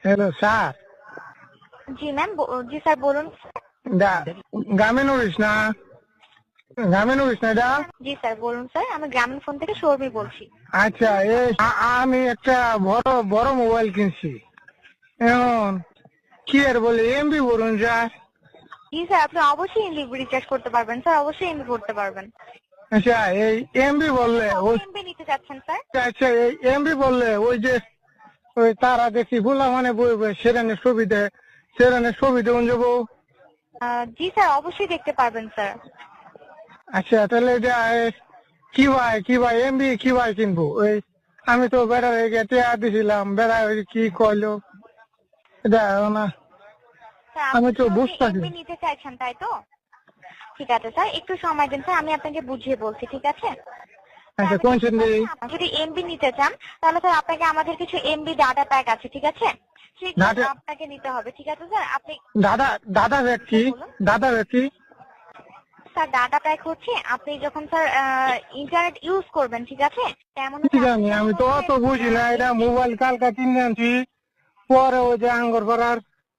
Hello sir. জি ma'am, জি sir বলুন। গ্রামীণ অফিস না? গ্রামীণ অফিস না এটা? জি স্যার বলুন স্যার, আমি গ্রামীণ ফোন থেকে শর্মি বলছি। আচ্ছা, এই আমি একটা বড় বড় মোবাইল কিনছি। এখন কি আর বলি, এমবি বলুন স্যার। জি স্যার, আপনি অবশ্যই এমবি রিচার্জ করতে পারবেন স্যার, অবশ্যই এমবি করতে পারবেন। আচ্ছা, এই এমবি বললে ওই, এমবি নিতে চাচ্ছেন স্যার? আচ্ছা এই এমবি বললে ওই যে ওই তারা দেখি বললাম মানে বই সেরানের সুবিধে, সেরানের সুবিধে যাবো। জি স্যার, অবশ্যই দেখতে পারবেন স্যার। আচ্ছা তাহলে এটা কি ভাই এমবি কি ভাই কিনবো? ওই আমি তো বেড়া গেটে দিছিলাম, বেড়া ওই কি কইলো এটা না, স্যার আমি আপনি তো কি বুঝতেছি। এমবি নিতে চাইছেন তাই তো? ঠিক আছে স্যার, একটু সময় দিন স্যার, আমি আপনাকে বুঝিয়ে বলছি, ঠিক আছে? আচ্ছা কোন শ্রেণী? যদি এমবি নিতে চান তাহলে স্যার আপনাকে আমাদের কিছু এমবি ডাটা প্যাক আছে, ঠিক আছে? সেগুলো দাদা আপনাকে নিতে হবে, ঠিক আছে স্যার? আপনি দাদা দাদা ব্যক্তি, দাদা ব্যক্তি। স্যার ডাটা প্যাক হচ্ছে আপনি যখন স্যার ইন্টারনেট ইউজ করবেন, ঠিক আছে? তেমন কি জানি, আমি তো অত বুঝি না। এটা মোবাইল কালকা কিনে আনছি, পরে ওই যে আঙ্গর পাড়ার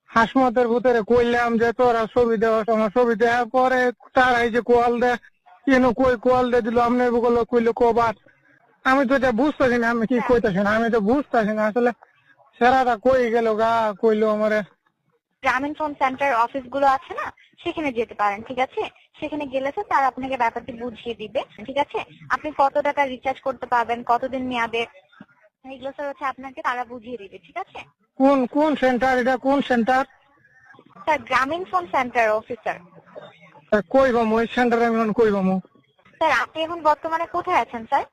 হাসমতের ভিতরে কইলাম যে তোরা ছবি দেওয়া আমার ছবি দেওয়ার পরে তারা এই যে কোয়াল দে কেন কই কোয়াল দে দিল আপনি বললো কইলো কবার। আমি তো এটা বুঝতেছি না, আমি কি কইতেছি না, আমি তো বুঝতেছি না আসলে। সেরাটা কই গেল গা, কইলো আমারে। গ্রামীণ ফোন সেন্টার অফিস গুলো আছে না, সেখানে যেতে পারেন, ঠিক আছে? সেখানে গেলে স্যার তারা আপনাকে ব্যাপারটি বুঝিয়ে দিবে, ঠিক আছে? আপনি কত টাকা রিচার্জ করতে পারবেন, কতদিন মেয়াদে, এগুলো স্যার হচ্ছে আপনাকে তারা বুঝিয়ে দিবে, ঠিক আছে? কোন কোন সেন্টার এটা, কোন সেন্টার? স্যার গ্রামীণ ফোন সেন্টার অফিসার। কই বামু ওই সেন্টারে আমি এখন কই বামু? স্যার আপনি এখন বর্তমানে কোথায় আছেন স্যার?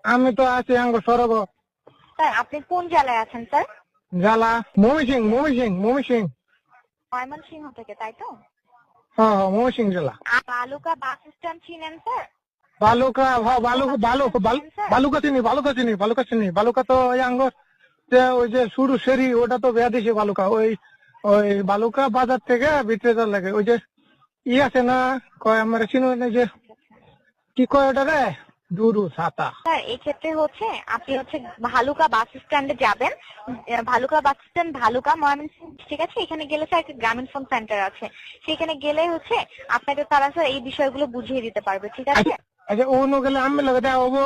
আমি তো আছি আঙ্গর সরব স্যার আপনি কোন জেলায় আছেন স্যার? জ্বালা মমি সিং। ময়মনসিংহ থেকে, তাই তো? হ্যাঁ হ্যাঁ মমি সিং জেলা। বালুকা বাস স্ট্যান্ড চিনেন স্যার? বালুকা, হ্যাঁ বালুকা চিনি। বালুকা তো ওই আঙ্গর যে ওই যে শুরু সেরি ওটা তো বেয়া দিছে বালুকা। ওই ওই বালুকা বাজার থেকে ভিতরে যাওয়ার লাগে ওই যে আছে না, কয় আমার চিনো না যে কি কয় ওটা রে, দুরু ছাতা। স্যার এই ক্ষেত্রে হচ্ছে আপনি হচ্ছে ভালুকা বাস স্ট্যান্ডে যাবেন। ভালুকা বাস স্ট্যান্ড, ভালুকা ময়মনসিংহ, ঠিক আছে? এখানে গেলে স্যার একটা গ্রামীণ ফোন সেন্টার আছে, সেখানে গেলে হচ্ছে আপনাকে তারা স্যার এই বিষয়গুলো বুঝিয়ে দিতে পারবে, ঠিক আছে? আচ্ছা ও গেলে আমি লাগে দেওয়া হবো।